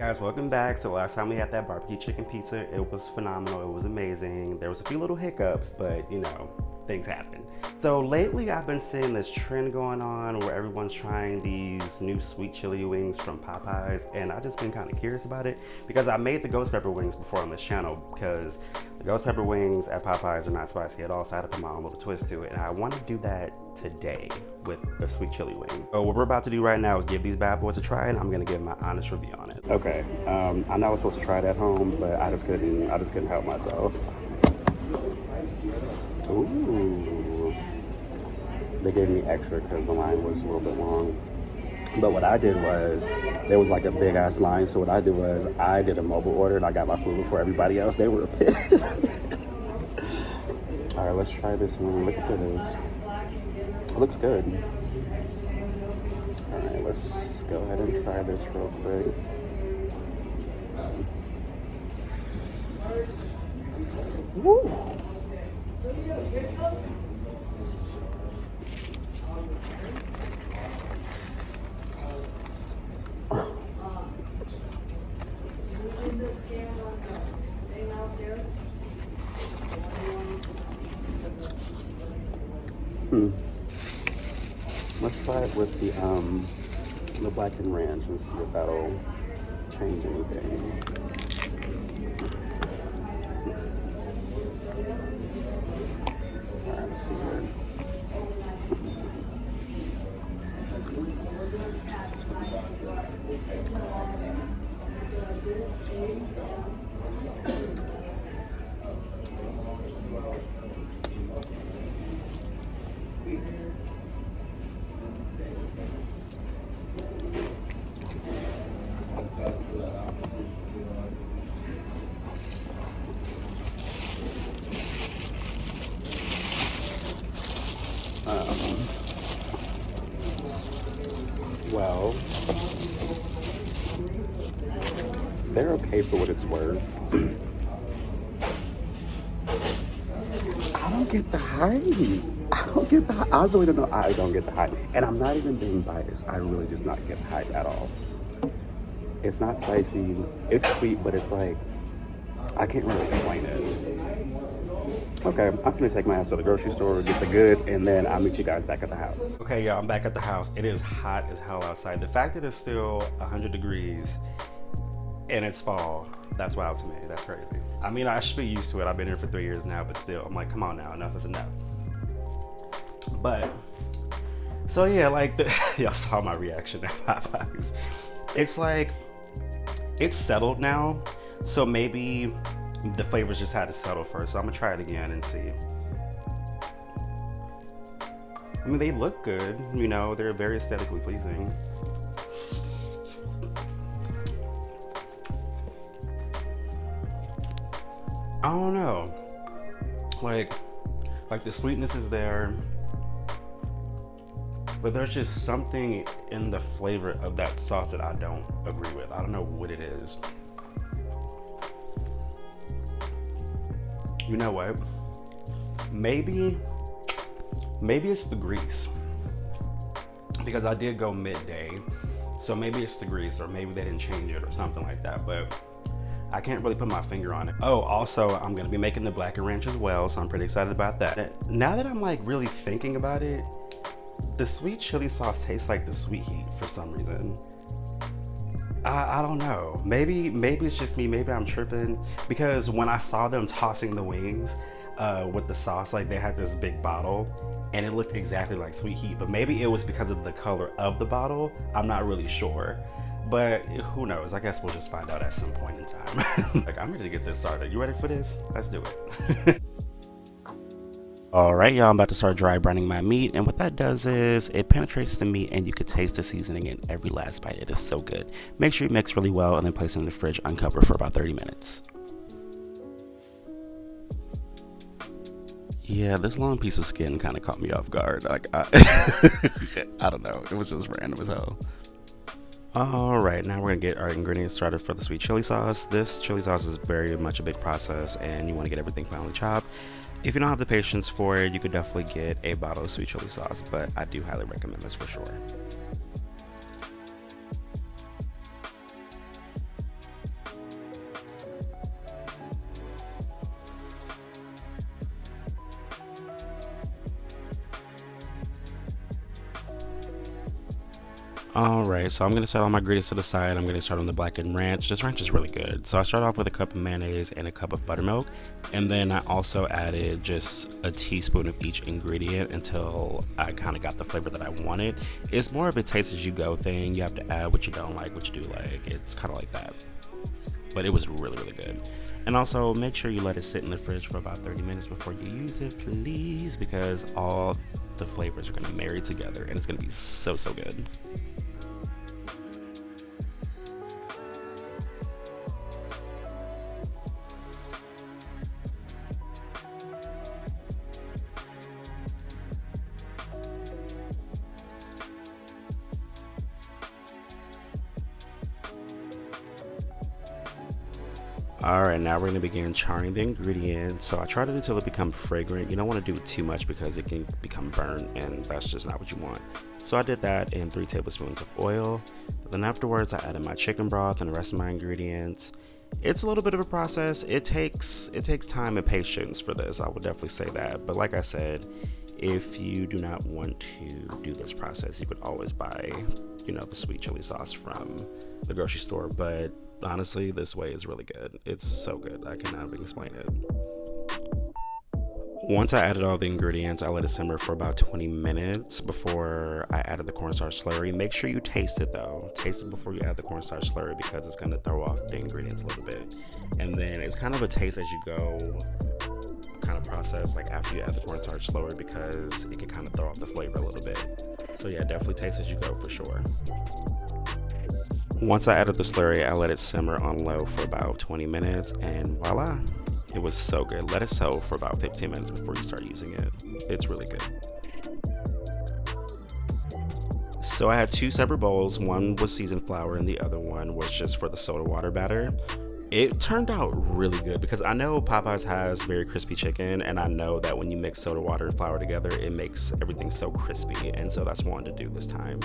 Guys, welcome back. So last time we had that barbecue chicken pizza, it was phenomenal. It was amazing. There was a few little hiccups, but things happen. So lately I've been seeing this trend going on where everyone's trying these new sweet chili wings from Popeyes, and I've just been kind of curious about it because I made the ghost pepper wings before on this channel because the ghost pepper wings at Popeyes are not spicy at all, so I had to put my own little twist to it, and I want to do that today with a sweet chili wing. So what we're about to do right now is give these bad boys a try, and I'm gonna give my honest review on it. Okay, I know I was supposed to try it at home, but I just couldn't help myself. Ooh, they gave me extra because the line was a little bit long. But what I did was, there was like a big ass line, so what I did was, I did a mobile order and I got my food before everybody else. They were pissed. All right, let's try this one. Look at this. It looks good. All right, let's go ahead and try this real quick. Woo! Let's try it with the blackened ranch and see if that'll change anything. All right, let's see here. Well, they're okay for what it's worth. I don't get the hype. I really don't know. I don't get the hype. And I'm not even being biased. I really just not get the hype at all. It's not spicy. It's sweet, but it's like, I can't really explain it. Okay, I'm gonna take my ass to the grocery store, get the goods, and then I'll meet you guys back at the house. Okay, y'all, I'm back at the house. It is hot as hell outside. The fact that it's still 100 degrees and it's fall, that's wild to me. That's crazy. I mean, I should be used to it. I've been here for 3 years now, but still, I'm like, come on now, enough is enough. But, so yeah, like, y'all saw my reaction at Popeyes. It's like, it's settled now, so maybe the flavors just had to settle first. So I'm gonna try it again and see. I mean, they look good, they're very aesthetically pleasing. I don't know. Like the sweetness is there, but there's just something in the flavor of that sauce that I don't agree with. I don't know what it is. You know what? Maybe it's the grease, because I did go midday, so maybe it's the grease, or maybe they didn't change it or something like that, but I can't really put my finger on it. Oh, also, I'm gonna be making the blackened ranch as well, so I'm pretty excited about that. Now that I'm like really thinking about it, the sweet chili sauce tastes like the sweet heat for some reason. I don't know. Maybe it's just me. Maybe I'm tripping, because when I saw them tossing the wings with the sauce, like they had this big bottle, and it looked exactly like sweet heat. But maybe it was because of the color of the bottle. I'm not really sure. But who knows? I guess we'll just find out at some point in time. Like, I'm ready to get this started. You ready for this? Let's do it. All right, y'all, I'm about to start dry brining my meat, and what that does is it penetrates the meat and you can taste the seasoning in every last bite. It is so good. Make sure you mix really well and then place it in the fridge uncovered for about 30 minutes. Yeah, this long piece of skin kind of caught me off guard. Like, I don't know. It was just random as hell. All right, now we're gonna get our ingredients started for the sweet chili sauce. This chili sauce is very much a big process, and you want to get everything finely chopped. If you don't have the patience for it, you could definitely get a bottle of sweet chili sauce, but I do highly recommend this for sure. All right, so I'm gonna set all my ingredients to the side. I'm gonna start on the blackened ranch. This ranch is really good. So I start off with a cup of mayonnaise and a cup of buttermilk, and then I also added just a teaspoon of each ingredient until I kind of got the flavor that I wanted. It's more of a taste as you go thing. You have to add what you don't like, what you do like. It's kind of like that. But it was really, really good. And also make sure you let it sit in the fridge for about 30 minutes before you use it, please, because all the flavors are gonna marry together and it's gonna be so, so good. All right, now we're gonna begin charring the ingredients. So I tried it until it becomes fragrant. You don't want to do it too much because it can become burnt, and that's just not what you want. So I did that in 3 tablespoons of oil. Then afterwards, I added my chicken broth and the rest of my ingredients. It's a little bit of a process. It takes time and patience for this. I would definitely say that. But like I said, if you do not want to do this process, you could always buy, the sweet chili sauce from the grocery store. But honestly, this way is really good. It's so good. I cannot even explain it. Once I added all the ingredients, I let it simmer for about 20 minutes before I added the cornstarch slurry. Make sure you taste it though. Taste it before you add the cornstarch slurry because it's going to throw off the ingredients a little bit. And then it's kind of a taste as you go kind of process, like after you add the cornstarch slurry, because it can kind of throw off the flavor a little bit. So yeah, definitely taste as you go for sure. Once I added the slurry, I let it simmer on low for about 20 minutes, and voila, it was so good. Let it soak for about 15 minutes before you start using it. It's really good. So I had two separate bowls. One was seasoned flour, and the other one was just for the soda water batter. It turned out really good because I know Popeyes has very crispy chicken, and I know that when you mix soda water and flour together, it makes everything so crispy, and so that's what I wanted to do this time.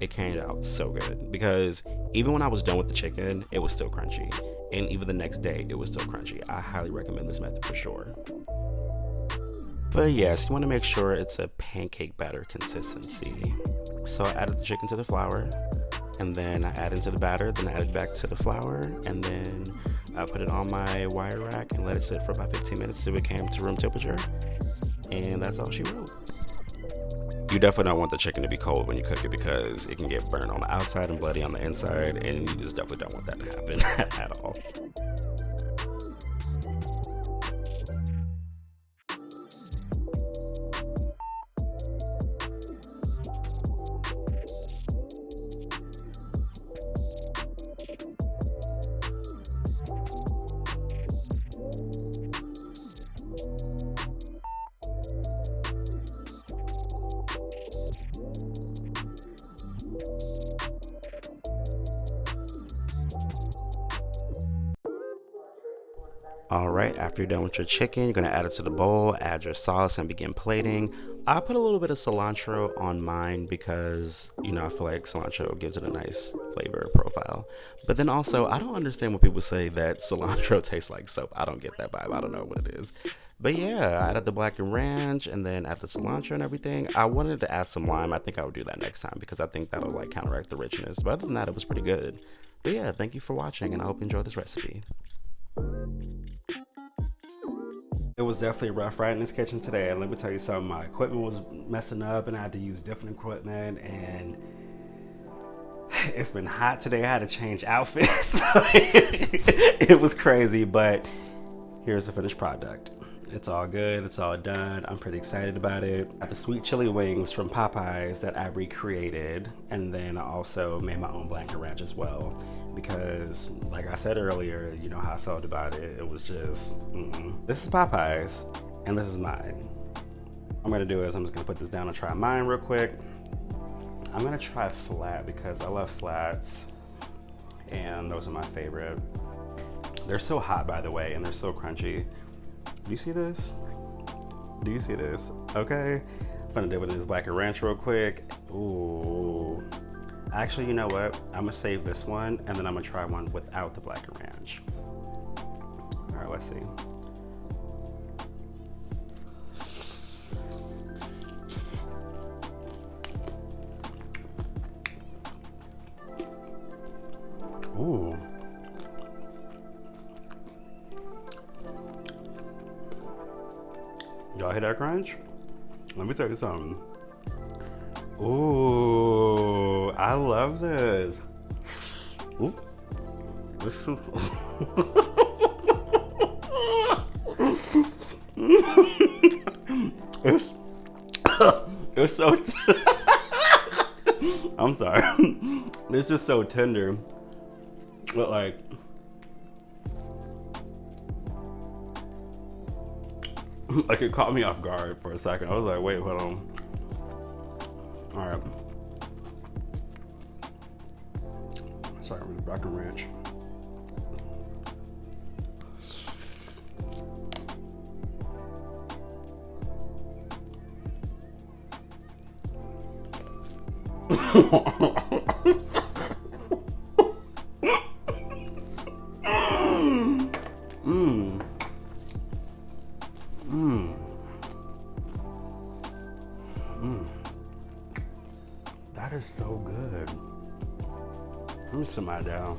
It came out so good because even when I was done with the chicken, it was still crunchy. And even the next day, it was still crunchy. I highly recommend this method for sure. But yes, you want to make sure it's a pancake batter consistency. So I added the chicken to the flour, and then I added to the batter, then I added back to the flour, and then I put it on my wire rack and let it sit for about 15 minutes till it came to room temperature. And that's all she wrote. You definitely don't want the chicken to be cold when you cook it because it can get burnt on the outside and bloody on the inside, and you just definitely don't want that to happen at all. All right, after you're done with your chicken, you're gonna add it to the bowl, add your sauce, and begin plating. I put a little bit of cilantro on mine because, I feel like cilantro gives it a nice flavor profile. But then also, I don't understand when people say that cilantro tastes like soap. I don't get that vibe. I don't know what it is. But yeah, I added the blackened ranch and then added the cilantro and everything. I wanted to add some lime. I think I would do that next time because I think that'll like counteract the richness. But other than that, it was pretty good. But yeah, thank you for watching, and I hope you enjoy this recipe. It was definitely rough right in this kitchen today. And let me tell you something, my equipment was messing up and I had to use different equipment, and it's been hot today. I had to change outfits. It was crazy, but here's the finished product. It's all good. It's all done. I'm pretty excited about it. I got the sweet chili wings from Popeyes that I recreated, and then I also made my own blanket ranch as well because, like I said earlier, you know how I felt about it. It was just, This is Popeyes, and this is mine. What I'm gonna do is I'm just gonna put this down and try mine real quick. I'm gonna try flat because I love flats, and those are my favorite. They're so hot, by the way, and they're so crunchy. Do you see this? Do you see this? Okay. I'm gonna dip it in this black ranch real quick. Ooh. Actually, you know what? I'm gonna save this one, and then I'm gonna try one without the black ranch. All right, let's see. Y'all hear that crunch? Let me tell you something. Ooh, I love this. Ooh, this is it's it's so. I'm sorry. It's just so tender, but like. Like it caught me off guard for a second. I was like, wait, hold on. All right. Sorry, I'm back in ranch. That is so good. Let me sit mine down.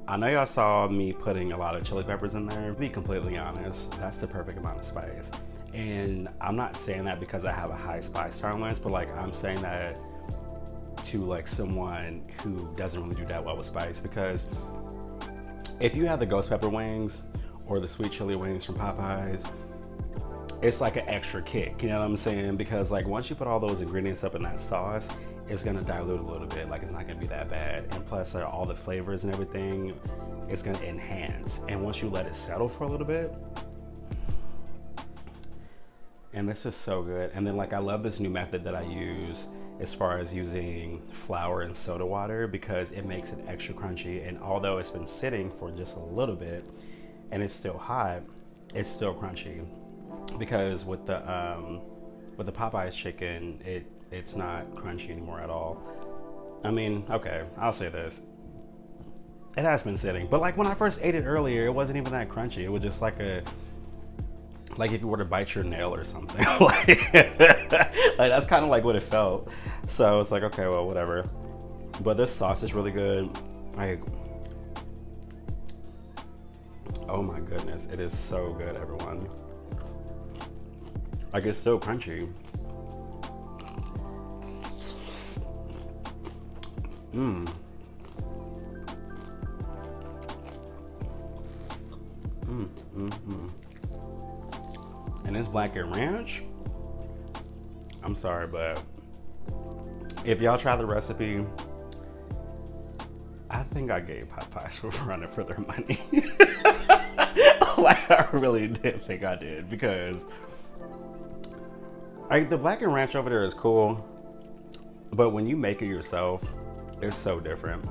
I know y'all saw me putting a lot of chili peppers in there. To be completely honest, that's the perfect amount of spice. And I'm not saying that because I have a high spice tolerance, but like I'm saying that to like someone who doesn't really do that well with spice, because if you have the ghost pepper wings or the sweet chili wings from Popeyes, it's like an extra kick, you know what I'm saying? Because like once you put all those ingredients up in that sauce, it's gonna dilute a little bit. Like it's not gonna be that bad. And plus like, all the flavors and everything, it's gonna enhance. And once you let it settle for a little bit, and this is so good. And then like I love this new method that I use as far as using flour and soda water, because it makes it extra crunchy. And although it's been sitting for just a little bit and it's still hot, it's still crunchy. Because with the Popeyes chicken, it's not crunchy anymore at all. I mean, okay, I'll say this. It has been sitting, but like when I first ate it earlier, it wasn't even that crunchy. It was just like if you were to bite your nail or something. like that's kind of like what it felt. So it's like, okay, well, whatever. But this sauce is really good. Like, oh my goodness, it is so good, everyone. Like it's so crunchy. And it's black and ranch. I'm sorry, but if y'all try the recipe, I think I gave Popeyes for running for their money. Like I really did think I did, because like the black and ranch over there is cool, but when you make it yourself, it's so different.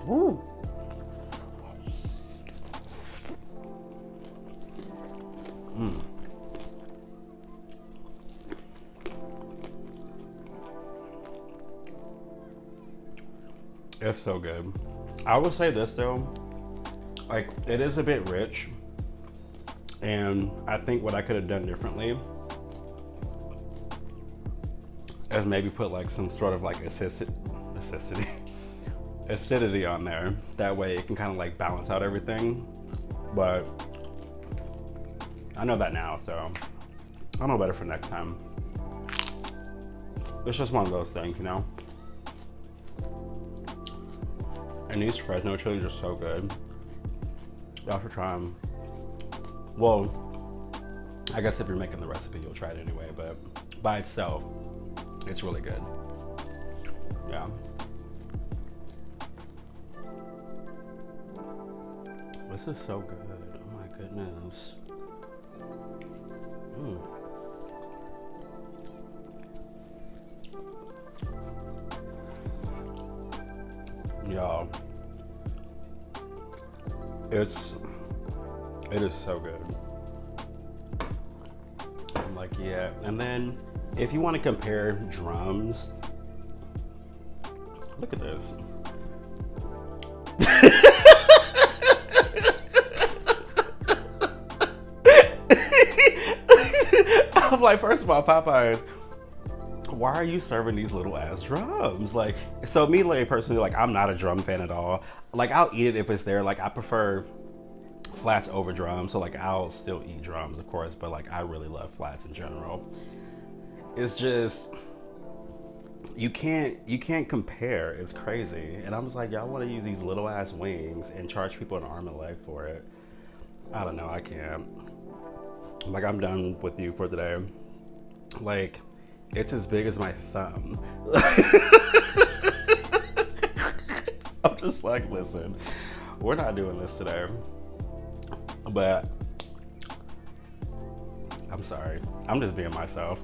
Woo. It's so good. I would say this though, like it is a bit rich, and I think what I could have done differently is maybe put like some sort of like acidity on there. That way it can kind of like balance out everything. But I know that now, so I'll know better for next time. It's just one of those things, you know? And these Fresno chilies are so good. Y'all should try them. Well, I guess if you're making the recipe, you'll try it anyway, but by itself, it's really good. Yeah. This is so good. Oh my goodness. Y'all, it is so good. I'm like, yeah. And then if you want to compare drums, look at this. like, first of all, Popeyes, why are you serving these little ass drums? Like, so me, like, personally, like, I'm not a drum fan at all. Like, I'll eat it if it's there. Like, I prefer flats over drums. So, like, I'll still eat drums, of course, but, like, I really love flats in general. It's just, you can't compare. It's crazy. And I'm just like, y'all want to use these little ass wings and charge people an arm and a leg for it. I don't know. I can't. Like, I'm done with you for today. Like, it's as big as my thumb. I'm just like, listen, we're not doing this today. But I'm sorry. I'm just being myself.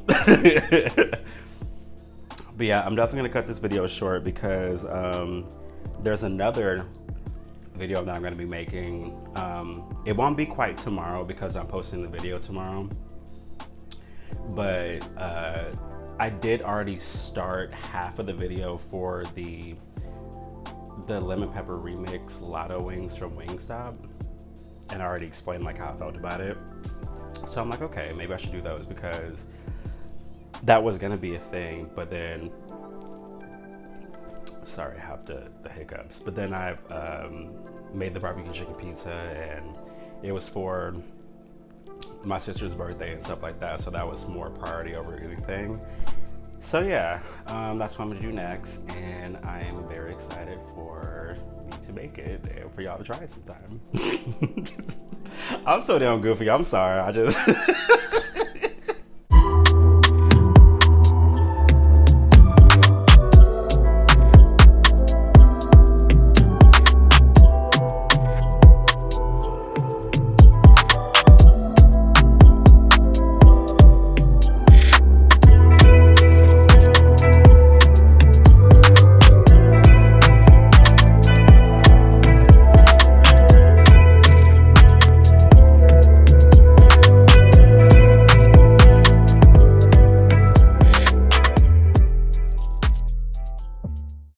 But yeah, I'm definitely gonna cut this video short because there's another video that I'm gonna be making. It won't be quite tomorrow because I'm posting the video tomorrow. But I did already start half of the video for the lemon pepper remix Lotto wings from Wingstop, and I already explained like how I felt about it. So I'm like, okay, maybe I should do those because that was gonna be a thing. But then, sorry, I have the hiccups. But then I made the barbecue chicken pizza, and it was for my sister's birthday and stuff like that, so that was more priority over anything. So yeah, that's what I'm gonna do next, and I am very excited for me to make it and for y'all to try it sometime. I'm so damn goofy. I'm sorry. I just